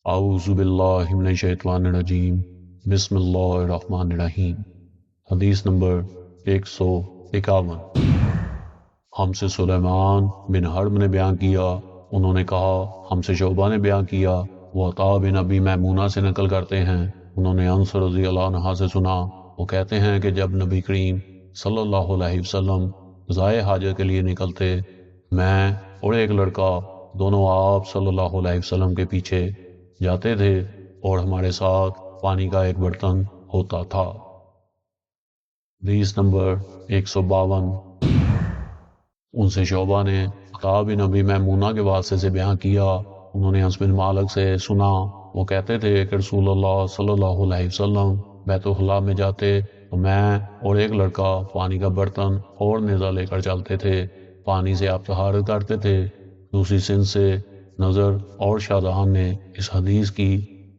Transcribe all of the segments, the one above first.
اعوذ باللہ من الشیطان الرجیم بسم اللہ الرحمن الرحیم۔ حدیث نمبر 151۔ ہم سے سلیمان بن حرب نے بیان کیا، انہوں نے کہا ہم سے شعبہ نے بیان کیا، وہ عطا بن ابی میمونہ سے نقل کرتے ہیں، انہوں نے انس رضی اللہ عنہ سے سنا، وہ کہتے ہیں کہ جب نبی کریم صلی اللہ علیہ وسلم ضائع حاجت کے لیے نکلتے، میں اور ایک لڑکا دونوں آپ صلی اللہ علیہ وسلم کے پیچھے جاتے تھے اور ہمارے ساتھ پانی کا ایک برتن ہوتا تھا۔ حدیث نمبر 152۔ ان سے شعبہ نے عطا بن ابی میمونہ کے واسطے سے بیان کیا، انہوں نے انس بن مالک سے سنا، وہ کہتے تھے کہ رسول اللہ صلی اللہ علیہ وسلم بیت الخلاء میں جاتے تو میں اور ایک لڑکا پانی کا برتن اور نیزہ لے کر چلتے تھے، پانی سے آپ طہارت کرتے تھے۔ دوسری سند سے نظر اور شاہجہان نے اس حدیث کی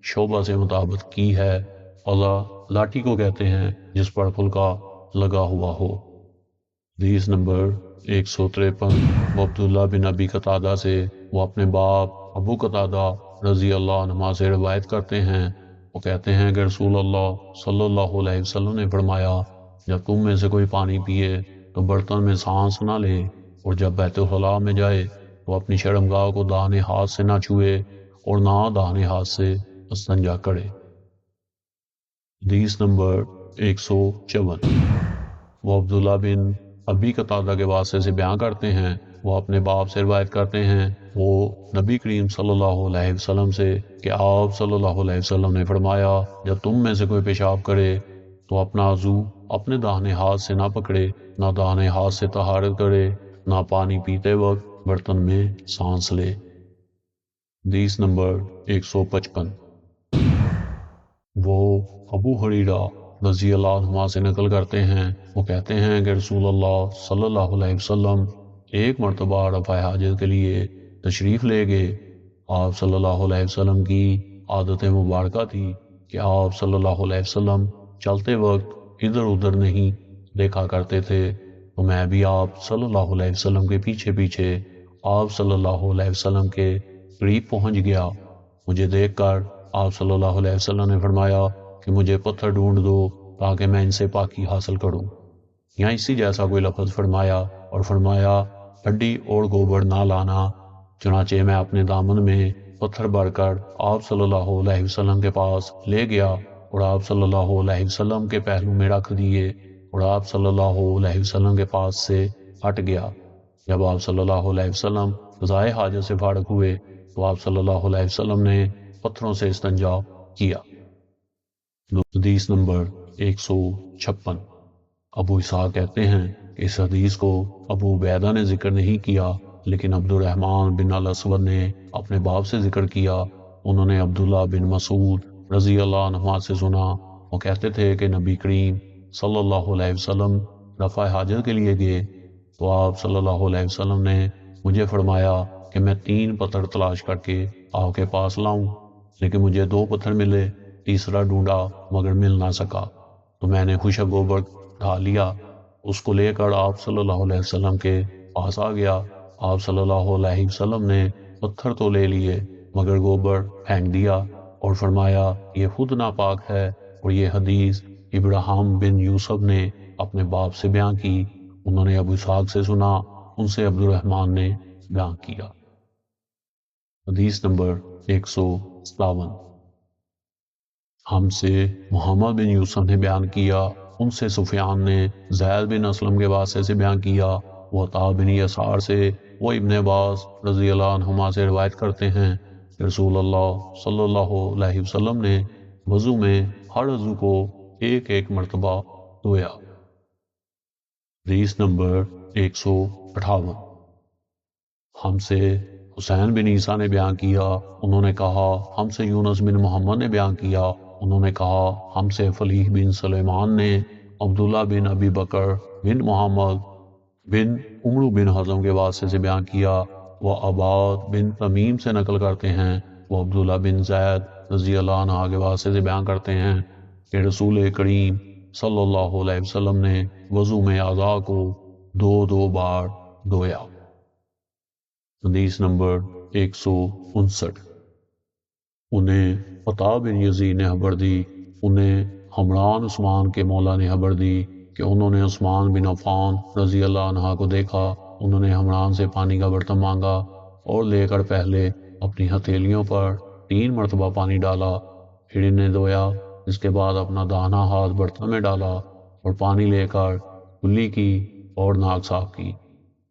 شعبہ سے مطابقت کی ہے۔ قضا لاٹھی کو کہتے ہیں جس پر پھلکا لگا ہوا ہو۔ حدیث نمبر 153۔ وہ عبداللہ بن ابی قتادہ سے، وہ اپنے باپ ابو قتادہ رضی اللہ عنہ سے روایت کرتے ہیں، وہ کہتے ہیں کہ رسول اللہ صلی اللہ علیہ وسلم نے فرمایا، جب تم میں سے کوئی پانی پیے تو برتن میں سانس نہ لے، اور جب بیت الخلاء میں جائے تو اپنی شرمگاہ کو داہنے ہاتھ سے نہ چھوئے اور نہ داہنے ہاتھ سے استنجا کرے۔ حدیث نمبر 154۔ وہ عبداللہ بن ابی قتادہ کے واسطے سے بیان کرتے ہیں، وہ اپنے باپ سے روایت کرتے ہیں، وہ نبی کریم صلی اللہ علیہ وسلم سے کہ آپ صلی اللہ علیہ وسلم نے فرمایا، جب تم میں سے کوئی پیشاب کرے تو اپنا عضو اپنے داہنے ہاتھ سے نہ پکڑے، نہ داہنے ہاتھ سے طہارت کرے، نہ پانی پیتے وقت برتن میں سانس لے۔ حدیث نمبر 155۔ وہ ابو ہریرہ رضی اللہ عنہ سے نقل کرتے ہیں، وہ کہتے ہیں کہ رسول اللہ صلی اللہ علیہ وسلم ایک مرتبہ رفع حاجت کے لیے تشریف لے گئے۔ آپ صلی اللہ علیہ وسلم کی عادت مبارکہ تھی کہ آپ صلی اللہ علیہ وسلم چلتے وقت ادھر ادھر نہیں دیکھا کرتے تھے، تو میں بھی آپ صلی اللہ علیہ وسلم کے پیچھے پیچھے آپ صلی اللہ علیہ وسلم کے قریب پہنچ گیا۔ مجھے دیکھ کر آپ صلی اللہ علیہ وسلم نے فرمایا کہ مجھے پتھر ڈھونڈ دو تاکہ میں ان سے پاکی حاصل کروں، یا اسی جیسا کوئی لفظ فرمایا، اور فرمایا ہڈی اور گوبر نہ لانا۔ چنانچہ میں اپنے دامن میں پتھر بھر کر آپ صلی اللہ علیہ وسلم کے پاس لے گیا اور آپ صلی اللہ علیہ وسلم کے پہلو میں رکھ دیے، اور آپ صلی اللہ علیہ وسلم کے پاس سے ہٹ گیا۔ جب آپ صلی اللہ علیہ وسلم قضائے حاجت سے فارغ ہوئے تو آپ صلی اللہ علیہ وسلم نے پتھروں سے استنجا کیا۔ حدیث نمبر 156۔ ابو اسحاق کہتے ہیں کہ اس حدیث کو ابو عبیدہ نے ذکر نہیں کیا، لیکن عبد الرحمن بن الاسود نے اپنے باپ سے ذکر کیا، انہوں نے عبداللہ بن مسعود رضی اللہ عنہ سے سنا، وہ کہتے تھے کہ نبی کریم صلی اللہ علیہ وسلم رفع حاجت کے لیے گئے تو آپ صلی اللہ علیہ وسلم نے مجھے فرمایا کہ میں 3 پتھر تلاش کر کے آپ کے پاس لاؤں، لیکن مجھے 2 پتھر ملے، تیسرا ڈھونڈا مگر مل نہ سکا، تو میں نے خشک گوبر ڈھا لیا، اس کو لے کر آپ صلی اللہ علیہ وسلم کے پاس آ گیا۔ آپ صلی اللہ علیہ وسلم نے پتھر تو لے لیے مگر گوبر پھینک دیا اور فرمایا یہ خود ناپاک ہے، اور یہ حدیث ابراہیم بن یوسف نے اپنے باپ سے بیان کی، انہوں نے ابو اسحاق سے سنا، ان سے عبد الرحمن نے بیان کیا۔ حدیث نمبر 157۔ ہم سے محمد بن یوسف نے بیان کیا، ان سے سفیان نے زید بن اسلم کے واسطے سے بیان کیا، وہ عطا بن یسار سے، وہ ابن عباس رضی اللہ عنہما سے روایت کرتے ہیں کہ رسول اللہ صلی اللہ علیہ وسلم نے وضو میں ہر عضو کو ایک ایک مرتبہ دھویا۔ حدیث نمبر 158۔ ہم سے حسین بن عیسیٰ نے بیان کیا، انہوں نے کہا ہم سے یونس بن محمد نے بیان کیا، انہوں نے کہا ہم سے فلیح بن سلیمان نے عبداللہ بن ابی بکر بن محمد بن عمرو بن حزم کے واسطے سے بیان کیا، وہ عباد بن تمیم سے نقل کرتے ہیں، وہ عبداللہ بن زید رضی اللہ عنہ کے واسطے سے بیان کرتے ہیں کہ رسول کریم صلی اللہ علیہ وسلم نے وضو میں اعضاء کو 2 بار دھویا۔ حدیث نمبر 159۔ انہیں عطا بن یزید نے خبر دی، انہیں حمران عثمان کے مولا نے خبر دی کہ انہوں نے عثمان بن عفان رضی اللہ عنہ کو دیکھا۔ انہوں نے حمران سے پانی کا برتن مانگا اور لے کر پہلے اپنی ہتھیلیوں پر 3 مرتبہ پانی ڈالا، پھر انہیں دھویا، اس کے بعد اپنا داہنا ہاتھ برتن میں ڈالا اور پانی لے کر کلی کی اور ناک صاف کی،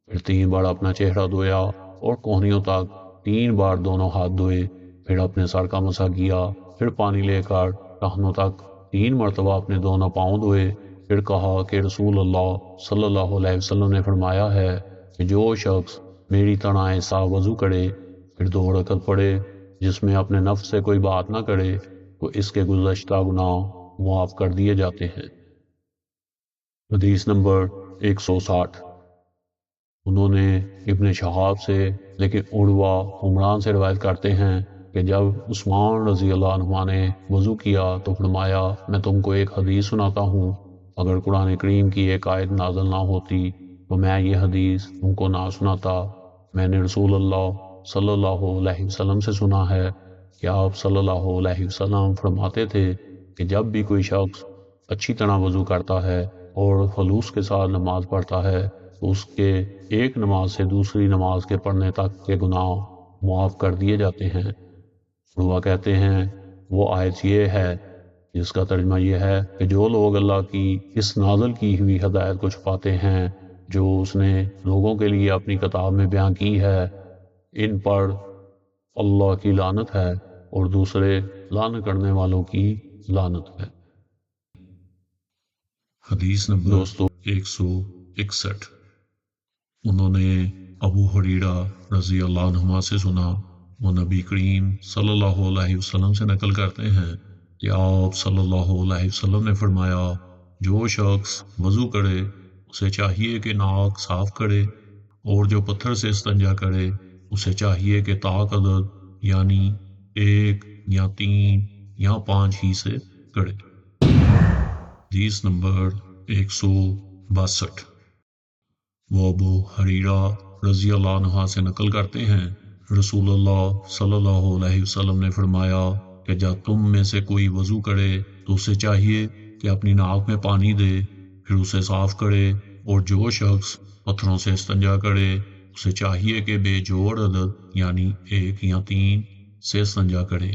پھر 3 بار اپنا چہرہ دھویا اور کوہنیوں تک 3 بار دونوں ہاتھ دھوئے، پھر اپنے سر کا مسح کیا، پھر پانی لے کر ٹخنوں تک 3 مرتبہ اپنے دونوں پاؤں دھوئے، پھر کہا کہ رسول اللہ صلی اللہ علیہ وسلم نے فرمایا ہے کہ جو شخص میری طرح ایسا وضو کرے پھر 2 رکعت پڑھے جس میں اپنے نفس سے کوئی بات نہ کرے تو اس کے گزشتہ گناہ معاف کر دیے جاتے ہیں۔ حدیث نمبر 160۔ انہوں نے ابن شہاب سے لیکن عروہ عمران سے روایت کرتے ہیں کہ جب عثمان رضی اللہ عنہ نے وضو کیا تو فرمایا، میں تم کو ایک حدیث سناتا ہوں، اگر قرآن کریم کی ایک آیت نازل نہ ہوتی تو میں یہ حدیث تم کو نہ سناتا۔ میں نے رسول اللہ صلی اللہ علیہ وسلم سے سنا ہے کہ آپ صلی اللہ علیہ وسلم فرماتے تھے کہ جب بھی کوئی شخص اچھی طرح وضو کرتا ہے اور خلوص کے ساتھ نماز پڑھتا ہے تو اس کے ایک نماز سے دوسری نماز کے پڑھنے تک کے گناہ معاف کر دیے جاتے ہیں۔ عروہ کہتے ہیں وہ آیت یہ ہے جس کا ترجمہ یہ ہے کہ جو لوگ اللہ کی اس نازل کی ہوئی ہدایت کو چھپاتے ہیں جو اس نے لوگوں کے لیے اپنی کتاب میں بیان کی ہے، ان پر اللہ کی لعنت ہے اور دوسرے لعنت کرنے والوں کی لعنت ہے۔ حدیث نمبر 161۔ انہوں نے ابو ہریرہ رضی اللہ عنہ سے سنا، وہ نبی کریم صلی اللہ علیہ وسلم سے نقل کرتے ہیں کہ آپ صلی اللہ علیہ وسلم نے فرمایا، جو شخص وضو کرے اسے چاہیے کہ ناک صاف کرے، اور جو پتھر سے استنجا کرے اسے چاہیے کہ طاق عدد یعنی 1 یا 3 یا 5 ہی سے کرے۔ حدیث نمبر 162۔ وہ ابو ہریرہ رضی اللہ عنہ سے نقل کرتے ہیں، رسول اللہ صلی اللہ علیہ وسلم نے فرمایا کہ جب تم میں سے کوئی وضو کرے تو اسے چاہیے کہ اپنی ناک میں پانی دے، پھر اسے صاف کرے، اور جو شخص پتھروں سے استنجا کرے اسے چاہیے کہ بے جوڑ عدد یعنی 1 یا 3 سے استنجا کرے،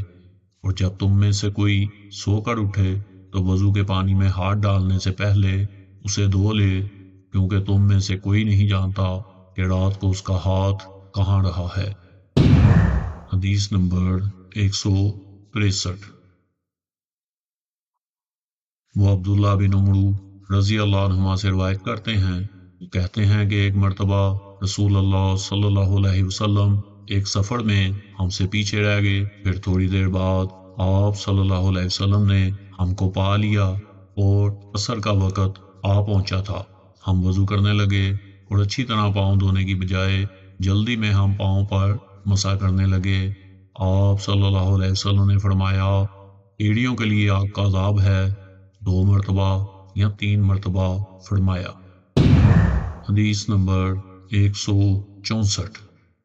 اور جب تم میں سے کوئی سو کر اٹھے تو وضو کے پانی میں ہاتھ ڈالنے سے پہلے اسے دھو لے، کیونکہ تم میں سے کوئی نہیں جانتا کہ رات کو اس کا ہاتھ کہاں رہا ہے۔ حدیث نمبر 163۔ وہ عبداللہ بن عمرو رضی اللہ عنہ سے روایت کرتے ہیں، وہ کہتے ہیں کہ ایک مرتبہ رسول اللہ صلی اللہ علیہ وسلم ایک سفر میں ہم سے پیچھے رہ گئے، پھر تھوڑی دیر بعد آپ صلی اللہ علیہ وسلم نے ہم کو پا لیا اور عصر کا وقت آ پہنچا تھا۔ ہم وضو کرنے لگے اور اچھی طرح پاؤں دھونے کی بجائے جلدی میں ہم پاؤں پر مسح کرنے لگے۔ آپ صلی اللہ علیہ وسلم نے فرمایا، ایڑیوں کے لیے آگ کا عذاب ہے، 2 مرتبہ یا 3 مرتبہ فرمایا۔ حدیث نمبر 164۔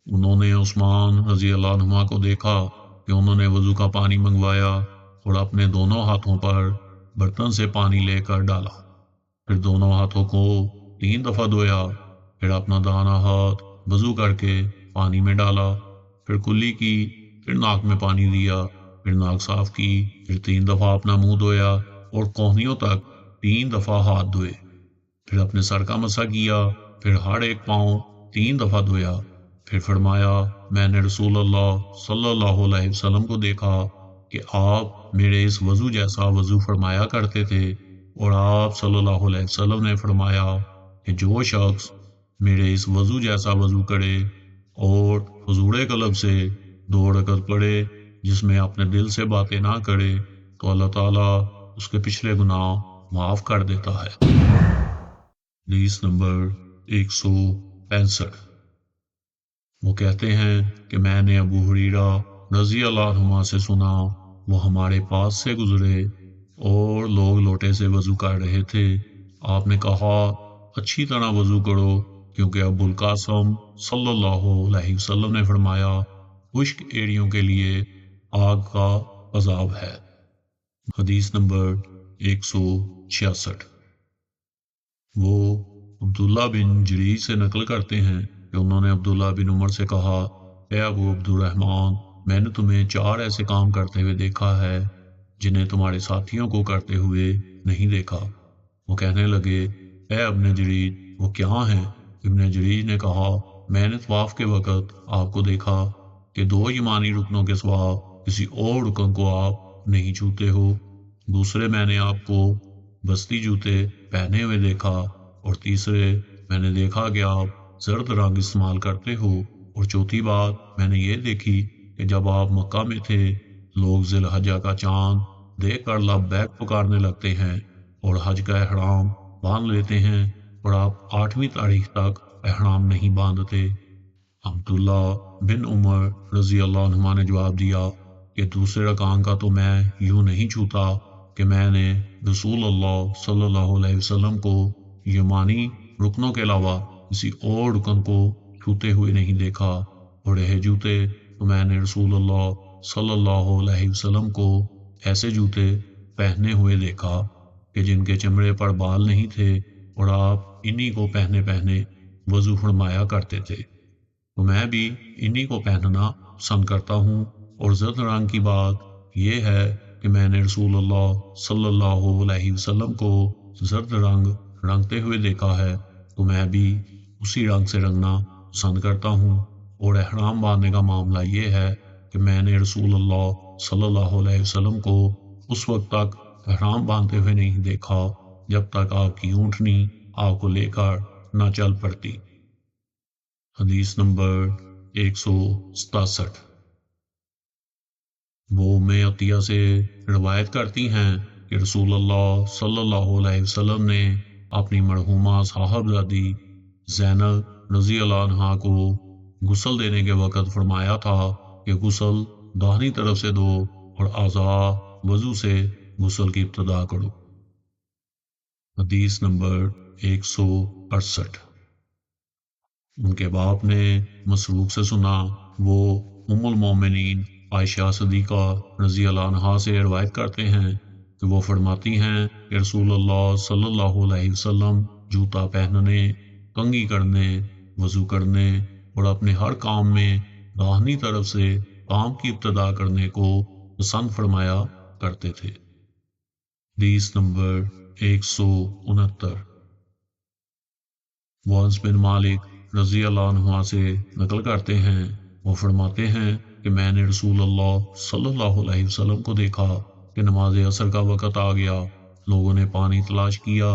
انہوں نے عثمان رضی اللہ عنہ کو دیکھا کہ انہوں نے وضو کا پانی منگوایا اور اپنے دونوں ہاتھوں پر برتن سے پانی لے کر ڈالا، پھر دونوں ہاتھوں کو 3 دفعہ دھویا، پھر اپنا داہنا ہاتھ وضو کر کے پانی میں ڈالا، پھر کلی کی، پھر ناک میں پانی دیا، پھر ناک صاف کی، پھر 3 دفعہ اپنا منہ دھویا اور کوہنیوں تک 3 دفعہ ہاتھ دھوئے، پھر اپنے سر کا مسح کیا، پھر ہر ایک پاؤں 3 دفعہ دھویا، پھر فرمایا، میں نے رسول اللہ صلی اللہ علیہ وسلم کو دیکھا کہ آپ میرے اس وضو جیسا وضو فرمایا کرتے تھے، اور آپ صلی اللہ علیہ وسلم نے فرمایا کہ جو شخص میرے اس وضو جیسا وضو کرے اور حضور قلب سے 2 رکعت پڑھے جس میں اپنے دل سے باتیں نہ کرے تو اللہ تعالیٰ اس کے پچھلے گناہ معاف کر دیتا ہے۔ حدیث نمبر 165۔ وہ کہتے ہیں کہ میں نے ابو ہریرہ رضی اللہ عنہ سے سنا، وہ ہمارے پاس سے گزرے اور لوگ لوٹے سے وضو کر رہے تھے۔ آپ نے کہا، اچھی طرح وضو کرو، کیونکہ ابو القاسم صلی اللہ علیہ وسلم نے فرمایا، خشک ایڑیوں کے لیے آگ کا عذاب ہے۔ حدیث نمبر 166۔ وہ عبداللہ بن جریر سے نقل کرتے ہیں کہ انہوں نے عبداللہ بن عمر سے کہا، اے ابو عبد الرحمن، میں نے تمہیں 4 ایسے کام کرتے ہوئے دیکھا ہے جنہیں تمہارے ساتھیوں کو کرتے ہوئے نہیں دیکھا۔ وہ کہنے لگے، اے ابن جریر، وہ کیا ہیں؟ ابن جریر نے کہا، میں نے طواف کے وقت آپ کو دیکھا کہ 2 ایمانی رکنوں کے سوا کسی اور رکن کو آپ نہیں چھوتے ہو۔ دوسرے میں نے آپ کو بستی جوتے پہنے ہوئے دیکھا، اور تیسرے میں نے دیکھا کہ آپ زرد رنگ استعمال کرتے ہو، اور چوتھی بات میں نے یہ دیکھی کہ جب آپ مکہ میں تھے لوگ ذی الحجہ کا چاند دیکھ کر لبیک پکارنے لگتے ہیں اور حج کا احرام باندھ لیتے ہیں، اور آپ 8ویں تاریخ تک احرام نہیں باندھتے۔ عبداللہ بن عمر رضی اللہ عنہما نے جواب دیا کہ دوسرے رکان کا تو میں یوں نہیں چھوتا کہ میں نے رسول اللہ صلی اللہ علیہ وسلم کو یمانی رکنوں کے علاوہ کسی اور رکن کو چھوتے ہوئے نہیں دیکھا، اور رہے جوتے تو میں نے رسول اللہ صلی اللہ علیہ وسلم کو ایسے جوتے پہنے ہوئے دیکھا کہ جن کے چمڑے پر بال نہیں تھے، اور آپ انہی کو پہنے پہنے وضو فرمایا کرتے تھے، تو میں بھی انہی کو پہننا پسند کرتا ہوں۔ اور زرد رنگ کی بات یہ ہے کہ میں نے رسول اللہ صلی اللہ علیہ وسلم کو زرد رنگ رنگتے ہوئے دیکھا ہے، تو میں بھی اسی رنگ سے رنگنا پسند کرتا ہوں۔ اور احرام باندھنے کا معاملہ یہ ہے کہ میں نے رسول اللہ صلی اللہ علیہ وسلم کو اس وقت تک احرام باندھتے ہوئے نہیں دیکھا جب تک آپ کی اونٹنی آپ کو لے کر نہ چل پڑتی۔ حدیث نمبر 167۔ وہ عطیہ سے روایت کرتی ہیں کہ رسول اللہ صلی اللہ علیہ وسلم نے اپنی مرحومہ صاحبزادی زینب رضی اللہ عنہا کو غسل دینے کے وقت فرمایا تھا کہ غسل داہنی طرف سے دو اور اعضاء وضو سے غسل کی ابتدا کرو۔ حدیث نمبر 168۔ ان کے باپ نے مسروق سے سنا، وہ ام المومنین عائشہ صدیقہ رضی اللہ عنہا سے روایت کرتے ہیں کہ وہ فرماتی ہیں کہ رسول اللہ صلی اللہ علیہ وسلم جوتا پہننے، کنگھی کرنے، وضو کرنے اور اپنے ہر کام میں داہنی طرف سے کام کی ابتدا کرنے کو پسند فرمایا کرتے تھے۔ حدیث نمبر 169۔ انس بن مالک رضی اللہ عنہ سے نقل کرتے ہیں، وہ فرماتے ہیں کہ میں نے رسول اللہ صلی اللہ علیہ وسلم کو دیکھا کہ نماز عصر کا وقت آ گیا، لوگوں نے پانی تلاش کیا،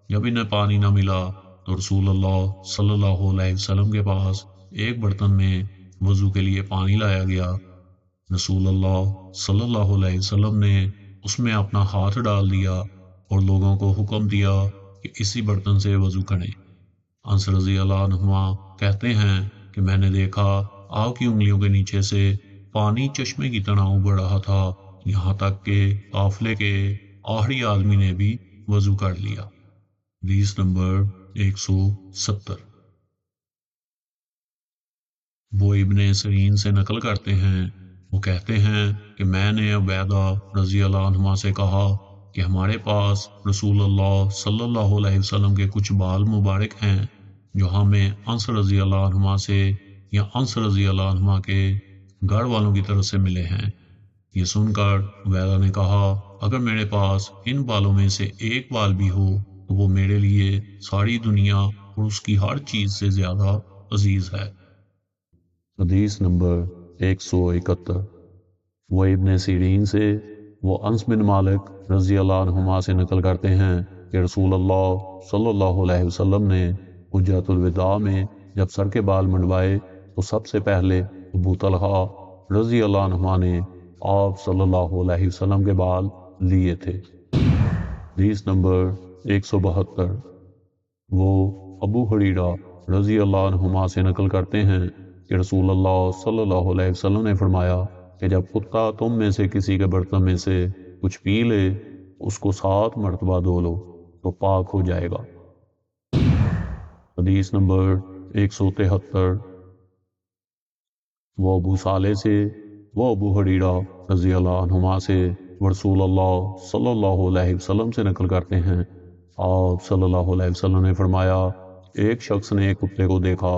جب انہیں پانی نہ ملا تو رسول اللہ صلی اللہ علیہ وسلم کے پاس ایک برتن میں وضو کے لیے پانی لایا گیا۔ رسول اللہ صلی اللہ علیہ وسلم نے اس میں اپنا ہاتھ ڈال دیا اور لوگوں کو حکم دیا کہ اسی برتن سے وضو کریں۔ انس رضی اللہ عنہ کہتے ہیں کہ میں نے دیکھا آپ کی انگلیوں کے نیچے سے پانی چشمے کی طرح ابل رہا تھا، یہاں تک کہ قافلے کے آخری آدمی نے بھی وضو کر لیا۔ حدیث نمبر 170۔ وہ ابن سیرین سے نقل کرتے ہیں، وہ کہتے ہیں کہ میں نے عبیدہ رضی اللہ عنہ سے کہا کہ ہمارے پاس رسول اللہ صلی اللہ علیہ وسلم کے کچھ بال مبارک ہیں جو ہمیں انس رضی اللہ عنہ سے یا انس رضی اللہ عنہ کے گھر والوں کی طرف سے ملے ہیں۔ یہ سن کر عبیدہ نے کہا، اگر میرے پاس ان بالوں میں سے ایک بال بھی ہو تو وہ میرے لیے ساری دنیا اور اس کی ہر چیز سے زیادہ عزیز ہے۔ حدیث نمبر 171۔ وہ ابن سیرین سے وہ انس بن مالک رضی اللہ عنہما سے نقل کرتے ہیں کہ رسول اللہ صلی اللہ علیہ وسلم نے حجۃ الوداع میں جب سر کے بال منڈوائے تو سب سے پہلے ابو طلحہ رضی اللہ عنہ نے آپ صلی اللہ علیہ وسلم کے بال لیے تھے۔ حدیث نمبر 172۔ وہ ابو ہریرہ رضی اللہ عنہما سے نقل کرتے ہیں کہ رسول اللہ صلی اللہ علیہ وسلم نے فرمایا کہ جب کتا تم میں سے کسی کے برتن میں سے کچھ پی لے اس کو 7 مرتبہ دھو لو تو پاک ہو جائے گا۔ حدیث نمبر 173۔ وہ ابو صالح سے وہ ابو ہریرہ رضی اللہ عنہما سے رسول اللہ صلی اللہ علیہ وسلم سے نقل کرتے ہیں، آپ صلی اللہ علیہ وسلم نے فرمایا، ایک شخص نے ایک کتے کو دیکھا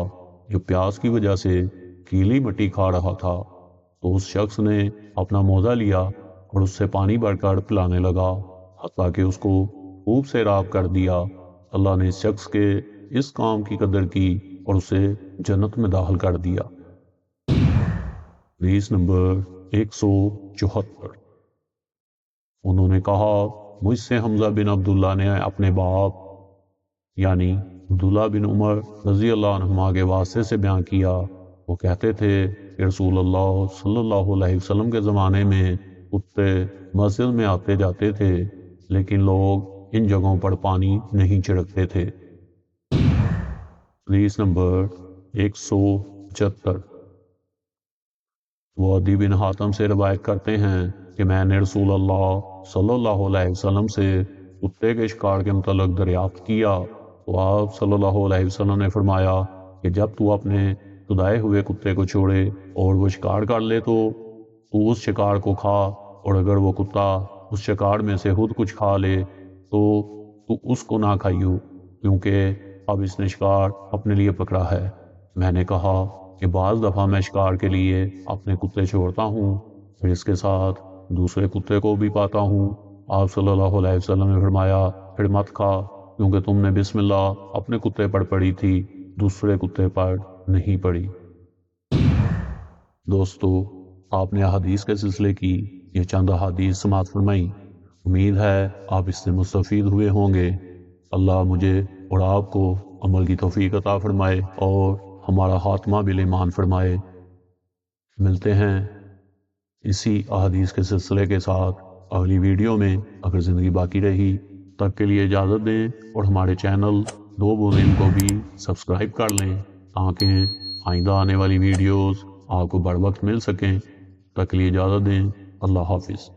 جو پیاس کی وجہ سے گیلی مٹی کھا رہا تھا، تو اس شخص نے اپنا موزہ لیا اور اس سے پانی بھر کر پلانے لگا، حتیٰ کہ اس کو خوب سیراب کر دیا۔ اللہ نے اس شخص کے اس کام کی قدر کی اور اسے جنت میں داخل کر دیا۔ حدیث نمبر 174۔ انہوں نے کہا، مجھ سے حمزہ بن عبداللہ نے اپنے باپ یعنی عبداللہ بن عمر رضی اللہ عنہما کے واسطے سے بیان کیا، وہ کہتے تھے کہ رسول اللہ صلی اللہ علیہ وسلم کے زمانے میں کتے مسجد میں آتے جاتے تھے، لیکن لوگ ان جگہوں پر پانی نہیں چھڑکتے تھے۔ حدیث نمبر 175۔ وہ عدی بن حاتم سے روایت کرتے ہیں کہ میں نے رسول اللہ صلی اللہ علیہ وسلم سے کتے کے شکار کے متعلق دریافت کیا، تو آپ صلی اللہ علیہ وسلم نے فرمایا کہ جب تو اپنے خدائے ہوئے کتے کو چھوڑے اور وہ شکار کر لے تو اس شکار کو کھا، اور اگر وہ کتا اس شکار میں سے خود کچھ کھا لے تو اس کو نہ کھائیو، کیونکہ اب اس نے شکار اپنے لیے پکڑا ہے۔ میں نے کہا کہ بعض دفعہ میں شکار کے لیے اپنے کتے چھوڑتا ہوں، پھر اس کے ساتھ دوسرے کتے کو بھی پاتا ہوں۔ آپ صلی اللہ علیہ وسلم نے فرمایا، پھر مت کھا، کیونکہ تم نے بسم اللہ اپنے کتے پر پڑھی تھی، دوسرے کتے پر نہیں پڑھی۔ دوستو، آپ نے احادیث کے سلسلے کی یہ چند احادیث سماعت فرمائی، امید ہے آپ اس سے مستفید ہوئے ہوں گے۔ اللہ مجھے اور آپ کو عمل کی توفیق عطا فرمائے اور ہمارا خاتمہ بالایمان فرمائے۔ ملتے ہیں اسی احادیث کے سلسلے کے ساتھ اگلی ویڈیو میں، اگر زندگی باقی رہی۔ تب کے لیے اجازت دیں اور ہمارے چینل دو بولیں کو بھی سبسکرائب کر لیں تاکہ آئندہ آنے والی ویڈیوز آپ کو بر وقت مل سکیں۔ تب کے لیے اجازت دیں۔ اللہ حافظ۔